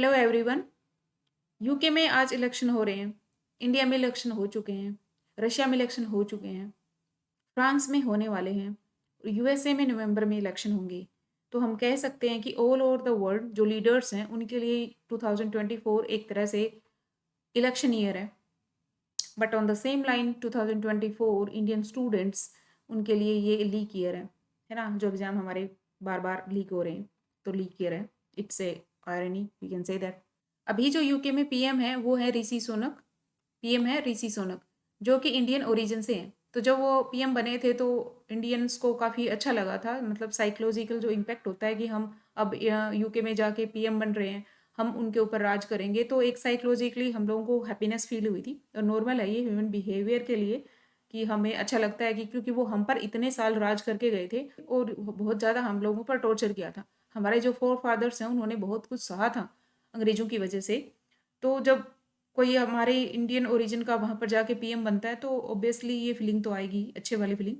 Hello everyone. UK में आज election हो रहे हैं। इंडिया में इलेक्शन हो चुके हैं। रशिया में इलेक्शन हो चुके हैं। फ्रांस में होने वाले हैं। यूएसए में नवंबर में इलेक्शन होंगे। तो हम कह सकते हैं कि ऑल ओवर द वर्ल्ड जो लीडर्स हैं उनके लिए 2024 एक तरह से इलेक्शन ईयर है। But on the same line 2024 Indian students उनके लिए ये लीक ईयर है ना। जो एग्ज़ाम हमारे बार बार लीक हो रहे हैं तो लीक ईयर है। It's a irony, we can say that. अभी जो यूके में पीएम है वो है ऋषि सुनक। पीएम है ऋषि सुनक जो कि इंडियन ओरिजिन से हैं। तो जब वो पीएम बने थे तो इंडियंस को काफ़ी अच्छा लगा था। मतलब साइकोलॉजिकल जो इम्पैक्ट होता है कि हम अब यूके में जाके पीएम बन रहे हैं, हम उनके ऊपर राज करेंगे, तो एक साइकोलॉजिकली हम लोगों को हैप्पीनेस फील हुई थी। और नॉर्मल है ये ह्यूमन बिहेवियर के लिए कि हमें अच्छा लगता है कि क्योंकि वो हम पर इतने साल राज करके गए थे और बहुत ज़्यादा हम लोगों पर टॉर्चर किया था। हमारे जो फोर फादर्स हैं उन्होंने बहुत कुछ सहा था अंग्रेज़ों की वजह से। तो जब कोई हमारे इंडियन ओरिजिन का वहाँ पर जाके पीएम बनता है तो ऑब्वियसली ये फीलिंग तो आएगी, अच्छे वाली फीलिंग।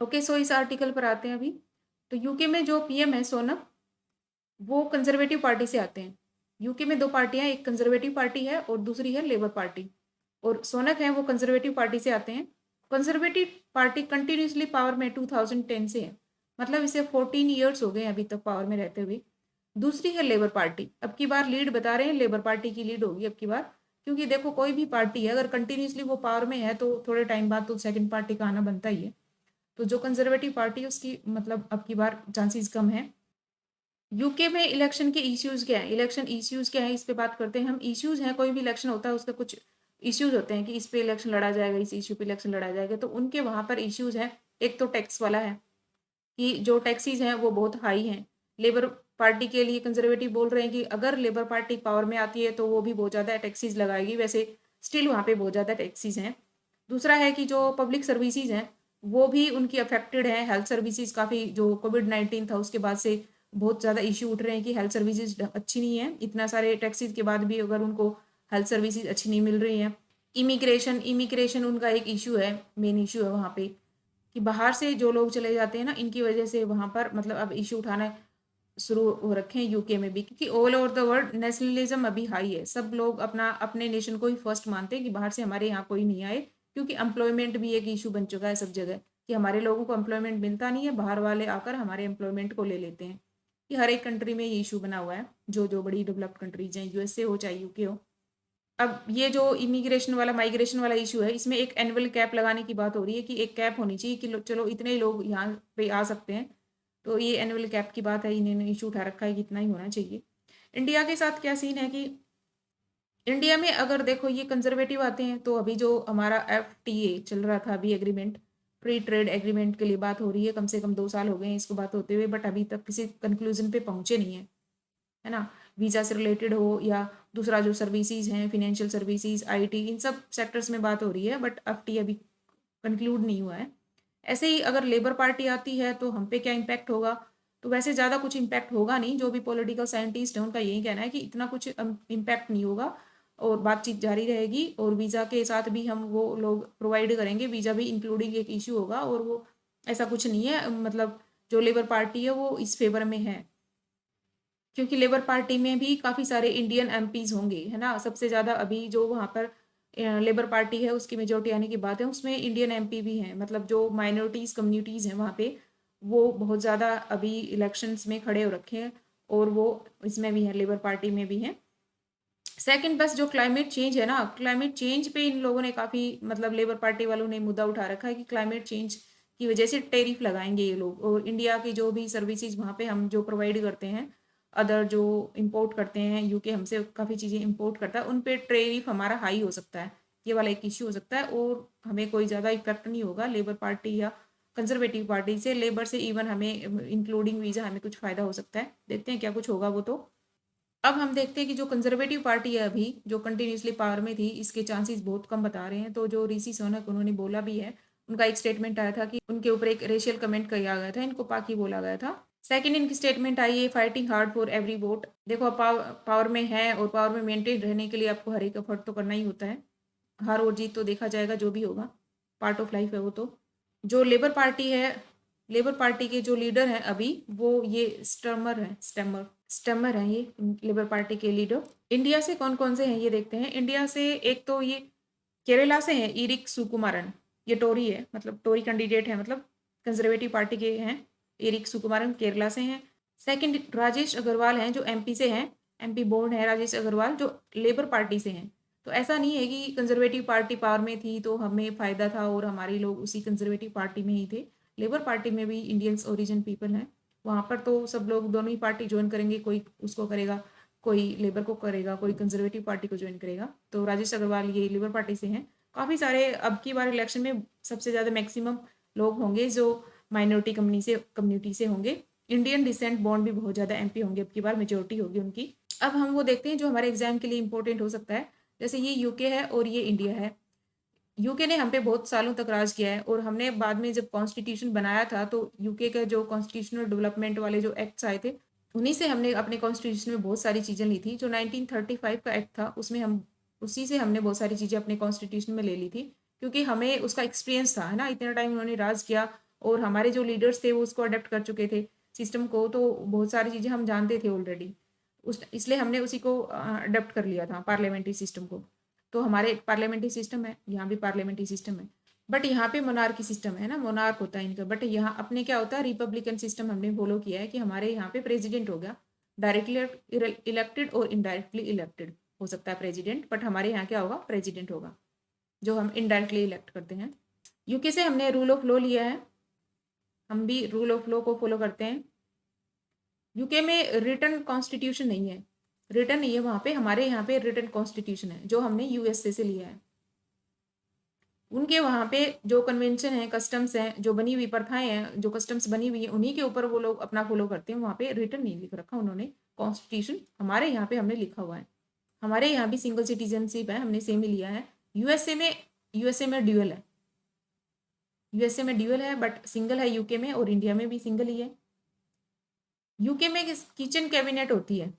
ओके, सो इस आर्टिकल पर आते हैं अभी। तो यूके में जो पीएम है सोनक, वो कंजर्वेटिव पार्टी से आते हैं। यूके में दो पार्टियां, एक कंजर्वेटिव पार्टी है और दूसरी है लेबर पार्टी। और सोनक है वो कंजर्वेटिव पार्टी से आते हैं। कंजर्वेटिव पार्टी कंटिन्यूसली पावर में 2010 से है। मतलब इसे 14 ईयर्स हो गए अभी तक पावर में रहते हुए। दूसरी है लेबर पार्टी। अब की बार लीड बता रहे हैं, लेबर पार्टी की लीड होगी अब की बार। क्योंकि देखो कोई भी पार्टी है अगर कंटिन्यूसली वो पावर में है तो थोड़े टाइम बाद तो सेकंड पार्टी का आना बनता ही है। तो जो कंजर्वेटिव पार्टी है उसकी मतलब अब की बार चांसेस कम है। यूके में इलेक्शन के इश्यूज क्या है, इलेक्शन इश्यूज क्या है, इस पे बात करते हैं हम। इश्यूज हैं, कोई भी इलेक्शन होता है उसका कुछ इश्यूज होते हैं कि इस पे इलेक्शन लड़ा जाएगा, इस इश्यू पे इलेक्शन लड़ा जाएगा। तो उनके वहाँ पर इश्यूज हैं। एक तो टैक्स वाला है कि जो टैक्सीज हैं वो बहुत हाई हैं। लेबर पार्टी के लिए कंजर्वेटिव बोल रहे हैं कि अगर लेबर पार्टी पावर में आती है तो वो भी बहुत ज़्यादा टैक्सीज लगाएगी। वैसे स्टिल वहाँ पे बहुत ज़्यादा टैक्सीज हैं। दूसरा है कि जो पब्लिक सर्विसेज हैं वो भी उनकी अफेक्टेड है। हेल्थ सर्विसेज काफ़ी, जो कोविड-19 था उसके बाद से बहुत ज़्यादा इश्यू उठ रहे हैं कि हेल्थ सर्विसेज अच्छी नहीं है। इतना सारे टैक्सीज के बाद भी अगर उनको हेल्थ सर्विसेज अच्छी नहीं मिल रही हैं। इमिग्रेशन इमिग्रेशन उनका एक इशू है, मेन इशू है वहाँ पे कि बाहर से जो लोग चले जाते हैं ना, इनकी वजह से वहाँ पर मतलब अब इशू उठाना शुरू हो रखे हैं यूके में भी। क्योंकि all over the world nationalism अभी हाई है। सब लोग अपना अपने नेशन को ही फर्स्ट मानते हैं कि बाहर से हमारे यहाँ कोई नहीं आए। क्योंकि एम्प्लॉयमेंट भी एक इशू बन चुका है सब जगह कि हमारे लोगों को एम्प्लॉयमेंट मिलता नहीं है, बाहर वाले आकर हमारे एम्प्लॉयमेंट को ले लेते हैं। ये हर एक कंट्री में ये इशू बना हुआ है, जो जो बड़ी डेवलप्ड कंट्रीज हैं, यूएसए हो चाहे यूके हो। अब ये जो इमिग्रेशन वाला माइग्रेशन वाला इशू है, इसमें एक एनुअल कैप लगाने की बात हो रही है कि एक कैप होनी चाहिए कि चलो इतने ही लोग यहाँ पे आ सकते हैं। तो ये एनुअल कैप की बात है, इन्होंने इशू उठा रखा है कि इतना ही होना चाहिए। इंडिया के साथ क्या सीन है कि इंडिया में अगर देखो ये कंजर्वेटिव आते हैं तो अभी जो हमारा एफटीए चल रहा था, अभी एग्रीमेंट, फ्री ट्रेड एग्रीमेंट के लिए बात हो रही है। कम से कम 2 साल हो गए हैं इसको बात होते हुए, बट अभी तक किसी कंक्लूजन पे पहुंचे नहीं है ना। वीज़ा से रिलेटेड हो या दूसरा जो सर्विसेज हैं, फिनेंशियल सर्विसेज, आईटी, इन सब सेक्टर्स में बात हो रही है, बट एफटीए अभी कंक्लूड नहीं हुआ है। ऐसे ही अगर लेबर पार्टी आती है तो हम पे क्या इम्पैक्ट होगा? तो वैसे ज़्यादा कुछ इम्पैक्ट होगा नहीं। जो भी पॉलिटिकल साइंटिस्ट हैं उनका यही कहना है कि इतना कुछ इम्पैक्ट नहीं होगा और बातचीत जारी रहेगी। और वीज़ा के साथ भी हम वो लोग प्रोवाइड करेंगे, वीज़ा भी इंक्लूडिंग एक इशू होगा। और वो ऐसा कुछ नहीं है, मतलब जो लेबर पार्टी है वो इस फेवर में है। क्योंकि लेबर पार्टी में भी काफ़ी सारे इंडियन एमपीज होंगे, है ना। सबसे ज़्यादा अभी जो वहाँ पर लेबर पार्टी है उसकी मेजोरिटी आने की बात है, उसमें इंडियन एमपी भी हैं। मतलब जो माइनॉरिटीज़ कम्युनिटीज़ हैं वहाँ पे, वो बहुत ज़्यादा अभी इलेक्शंस में खड़े हो रखे हैं। और वो इसमें भी हैं, लेबर पार्टी में भी हैं। सेकंड, बस जो क्लाइमेट चेंज है ना, क्लाइमेट चेंज पे इन लोगों ने काफ़ी, मतलब लेबर पार्टी वालों ने मुद्दा उठा रखा है कि क्लाइमेट चेंज की वजह से टैरिफ लगाएंगे ये लोग। और इंडिया की जो भी सर्विसेज वहाँ पे हम जो प्रोवाइड करते हैं, अदर जो इंपोर्ट करते हैं, यूके हमसे काफ़ी चीज़ें इंपोर्ट करता है, उन पे टैरिफ हमारा हाई हो सकता है। ये वाला एक इश्यू हो सकता है और हमें कोई ज़्यादा इफेक्ट नहीं होगा लेबर पार्टी या कंजर्वेटिव पार्टी से। लेबर से इवन हमें इंक्लूडिंग वीज़ा हमें कुछ फ़ायदा हो सकता है। देखते हैं क्या कुछ होगा वो तो। अब हम देखते हैं कि जो कंजर्वेटिव पार्टी है अभी, जो कंटिन्यूसली पावर में थी, इसके चांसेस बहुत कम बता रहे हैं। तो जो ऋषि सुनक उन्होंने बोला भी है, उनका एक स्टेटमेंट आया था कि उनके ऊपर एक रेशियल कमेंट किया गया था, इनको पाकी बोला गया था। सेकंड इनकी स्टेटमेंट आई है, fighting hard for every vote. देखो पावर में है और पावर में मेंटेन रहने के लिए आपको हर एक एफर्ट तो करना ही होता है। हार और जीत तो देखा जाएगा, जो भी होगा, पार्ट ऑफ लाइफ है वो तो। जो लेबर पार्टी है, लेबर पार्टी के जो लीडर हैं अभी, वो ये स्टर्मर है, स्टेमर। स्टमर हैं ये लेबर पार्टी के लीडर। इंडिया से कौन कौन से हैं ये देखते हैं। इंडिया से एक तो ये केरला से हैं इरिक सुकुमारन, ये टोरी है, मतलब टोरी कैंडिडेट है, मतलब कंजर्वेटिव पार्टी के हैं। इरिक सुकुमारन केरला से हैं। सेकंड राजेश अग्रवाल हैं जो एमपी से हैं, एमपी बोर्ड है राजेश अग्रवाल जो लेबर पार्टी से हैं। तो ऐसा नहीं है कि कंजर्वेटिव पार्टी पावर में थी तो हमें फ़ायदा था और हमारे लोग उसी कंजर्वेटिव पार्टी में ही थे। लेबर पार्टी में भी इंडियंस ओरिजिन पीपल हैं, वहाँ पर तो सब लोग दोनों ही पार्टी ज्वाइन करेंगे, कोई उसको करेगा, कोई लेबर को करेगा, कोई कंजर्वेटिव पार्टी को ज्वाइन करेगा। तो राजेश अग्रवाल ये लेबर पार्टी से हैं। काफ़ी सारे अब की बार इलेक्शन में सबसे ज़्यादा मैक्सिमम लोग होंगे जो माइनॉरिटी कम्युनिटी से होंगे। इंडियन डिसेंट बॉन्ड भी बहुत ज़्यादा एमपी होंगे, अब की बार मेजोरिटी होगी उनकी। अब हम वो देखते हैं जो हमारे एग्जाम के लिए इंपॉर्टेंट हो सकता है। जैसे ये यूके है और ये इंडिया है। यूके ने हम पे बहुत सालों तक राज किया है और हमने बाद में जब कॉन्स्टिट्यूशन बनाया था तो यूके का जो कॉन्स्टिट्यूशनल डेवलपमेंट वाले जो एक्ट्स आए थे उन्हीं से हमने अपने कॉन्स्टिट्यूशन में बहुत सारी चीज़ें ली थी। जो 1935 का एक्ट था उसमें हम उसी से हमने बहुत सारी चीज़ें अपने कॉन्स्टिट्यूशन में ले ली थी, क्योंकि हमें उसका एक्सपीरियंस था, है ना, इतना टाइम उन्होंने राज किया और हमारे जो लीडर्स थे वो उसको अडेप्ट कर चुके थे सिस्टम को, तो बहुत सारी चीज़ें हम जानते थे ऑलरेडी। उस इसलिए हमने उसी को अडेप्ट कर लिया था पार्लियामेंट्री सिस्टम को। तो हमारे पार्लियामेंट्री सिस्टम है, यहाँ भी पार्लियामेंट्री सिस्टम है, बट यहाँ पे मोनार्की सिस्टम है ना, मोनार्क होता है इनका। बट यहाँ अपने क्या होता है, रिपब्लिकन सिस्टम हमने फॉलो किया है कि हमारे यहाँ पे प्रेसिडेंट हो गया, डायरेक्टली इलेक्टेड और इनडायरेक्टली इलेक्टेड हो सकता है प्रेसिडेंट, बट हमारे यहाँ क्या होगा, प्रेसिडेंट होगा जो हम इनडायरेक्टली इलेक्ट करते हैं। यूके से हमने रूल ऑफ लॉ लिया है, हम भी रूल ऑफ लॉ को फॉलो करते हैं। यूके में रिटन कॉन्स्टिट्यूशन नहीं है, रिटन नहीं है वहाँ पे, हमारे यहाँ पे रिटन कॉन्स्टिट्यूशन है जो हमने यूएसए से लिया है। उनके वहाँ पे जो कन्वेंशन है, कस्टम्स हैं, जो बनी हुई प्रथाएं हैं, जो कस्टम्स बनी हुई है उन्हीं के ऊपर वो लोग अपना फॉलो करते हैं। वहाँ पे रिटन नहीं लिख रखा उन्होंने कॉन्स्टिट्यूशन, हमारे यहाँ पे हमने लिखा हुआ है। हमारे यहाँ भी सिंगल सिटीजनशिप है, हमने सेम ही लिया है। यूएसए में ड्यूअल है, यूएसए में ड्यूअल है बट सिंगल है यूके में, और इंडिया में भी सिंगल ही है। यूके में किचन कैबिनेट होती है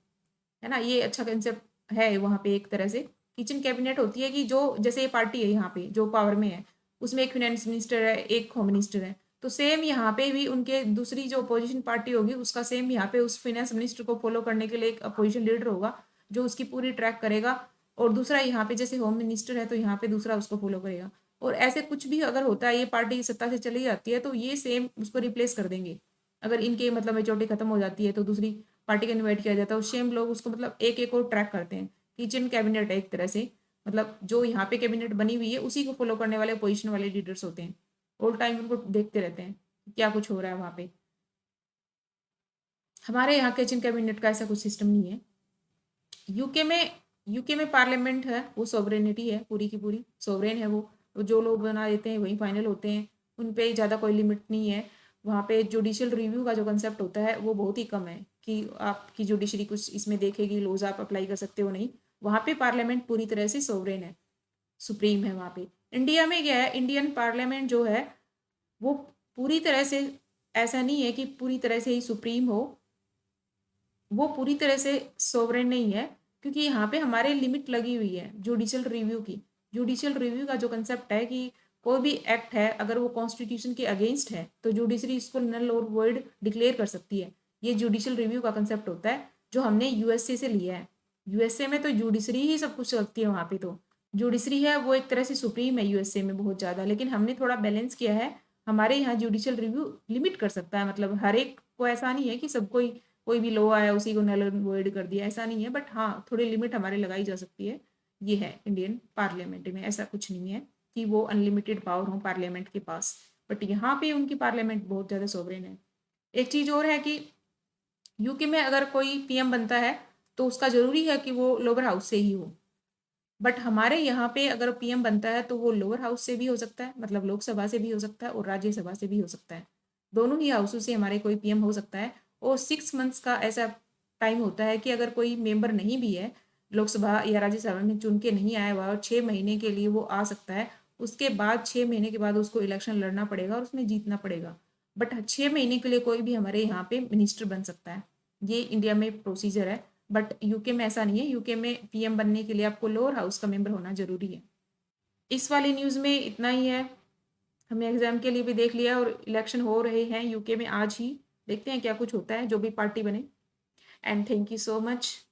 ना, ये अच्छा कंसेप्ट है वहाँ पे। एक तरह से किचन कैबिनेट होती है कि जो जैसे ये पार्टी है यहाँ पे जो पावर में है उसमें एक फिनेंस मिनिस्टर है, एक होम मिनिस्टर है, तो सेम यहाँ पे भी उनके दूसरी जो अपोजिशन पार्टी होगी उसका सेम यहाँ पे उस फिनेंस मिनिस्टर को फॉलो करने के लिए एक अपोजिशन लीडर होगा जो उसकी पूरी ट्रैक करेगा, और दूसरा यहाँ पे जैसे होम मिनिस्टर है तो यहाँ पे दूसरा उसको फॉलो करेगा। और ऐसे कुछ भी अगर होता है, ये पार्टी सत्ता से चली जाती है तो ये सेम उसको रिप्लेस कर देंगे। अगर इनके मतलब मेजोरिटी खत्म हो जाती है तो दूसरी पार्टी का इन्वाइट किया जाता है, और सेम लोग उसको मतलब एक एक और ट्रैक करते हैं। किचन कैबिनेट है एक तरह से, मतलब जो यहाँ पे कैबिनेट बनी हुई है उसी को फॉलो करने वाले पोजीशन वाले लीडर्स होते हैं, ऑल टाइम उनको देखते रहते हैं क्या कुछ हो रहा है वहाँ पे। हमारे यहाँ किचन कैबिनेट का ऐसा कुछ सिस्टम नहीं है। यूके में पार्लियामेंट है, वो सॉवरेनिटी है, पूरी की पूरी सॉवरेन है वो, तो जो लोग बना देते हैं वही फाइनल होते हैं, उन पे ज़्यादा कोई लिमिट नहीं है। वहाँ पे जुडिशियल रिव्यू का जो कंसेप्ट होता है वो बहुत ही कम है कि आपकी जुडिशरी कुछ इसमें देखेगी, लॉज आप अप्लाई कर सकते हो, नहीं। वहाँ पे पार्लियामेंट पूरी तरह से सॉवरेन है, सुप्रीम है वहाँ पे। इंडिया में क्या है, इंडियन पार्लियामेंट जो है वो पूरी तरह से ऐसा नहीं है कि पूरी तरह से ही सुप्रीम हो, वो पूरी तरह से सोवरेन नहीं है, क्योंकि यहाँ पे हमारे लिमिट लगी हुई है जुडिशियल रिव्यू की। जुडिशियल रिव्यू का जो कंसेप्ट है कि कोई भी एक्ट है अगर वो कॉन्स्टिट्यूशन के अगेंस्ट है तो जुडिशरी इसको नल और वॉइड डिक्लेयर कर सकती है। ये जुडिशियल रिव्यू का कंसेप्ट होता है जो हमने यूएसए से लिया है। यूएसए में तो जुडिशरी ही सब कुछ करती है, वहाँ पे तो जुडिशरी है वो एक तरह से सुप्रीम है यूएसए में बहुत ज़्यादा, लेकिन हमने थोड़ा बैलेंस किया है। हमारे यहाँ जुडिशियल रिव्यू लिमिट कर सकता है, मतलब हर एक को ऐसा नहीं है कि सब कोई भी लॉ आया उसी को नल वॉइड कर दिया, ऐसा नहीं है, बट हाँ थोड़ी लिमिट हमारे लगाई जा सकती है। ये है इंडियन पार्लियामेंट में, ऐसा कुछ नहीं है कि वो अनलिमिटेड पावर हो पार्लियामेंट के पास, बट यहाँ पे उनकी पार्लियामेंट बहुत ज़्यादा सोवरेन है। एक चीज़ और है कि यूके में अगर कोई पीएम बनता है तो उसका ज़रूरी है कि वो लोअर हाउस से ही हो, बट हमारे यहाँ पे अगर पीएम बनता है तो वो लोअर हाउस से भी हो सकता है, मतलब लोकसभा से भी हो सकता है और राज्यसभा से भी हो सकता है, दोनों ही हाउसों से हमारे कोई पीएम हो सकता है। और 6 मंथ्स का ऐसा टाइम होता है कि अगर कोई मेंबर नहीं भी है लोकसभा या राज्यसभा में, चुन के नहीं आया हुआ और 6 महीने के लिए वो आ सकता है, उसके बाद 6 महीने के बाद उसको इलेक्शन लड़ना पड़ेगा और उसमें जीतना पड़ेगा। बट 6 महीने के लिए कोई भी हमारे यहाँ पे मिनिस्टर बन सकता है, ये इंडिया में प्रोसीजर है। बट यूके में ऐसा नहीं है, यूके में पीएम बनने के लिए आपको लोअर हाउस का मेंबर होना जरूरी है। इस वाली न्यूज़ में इतना ही है, हमने एग्जाम के लिए भी देख लिया और इलेक्शन हो रहे हैं यूके में आज ही, देखते हैं क्या कुछ होता है जो भी पार्टी बने। And thank you so much.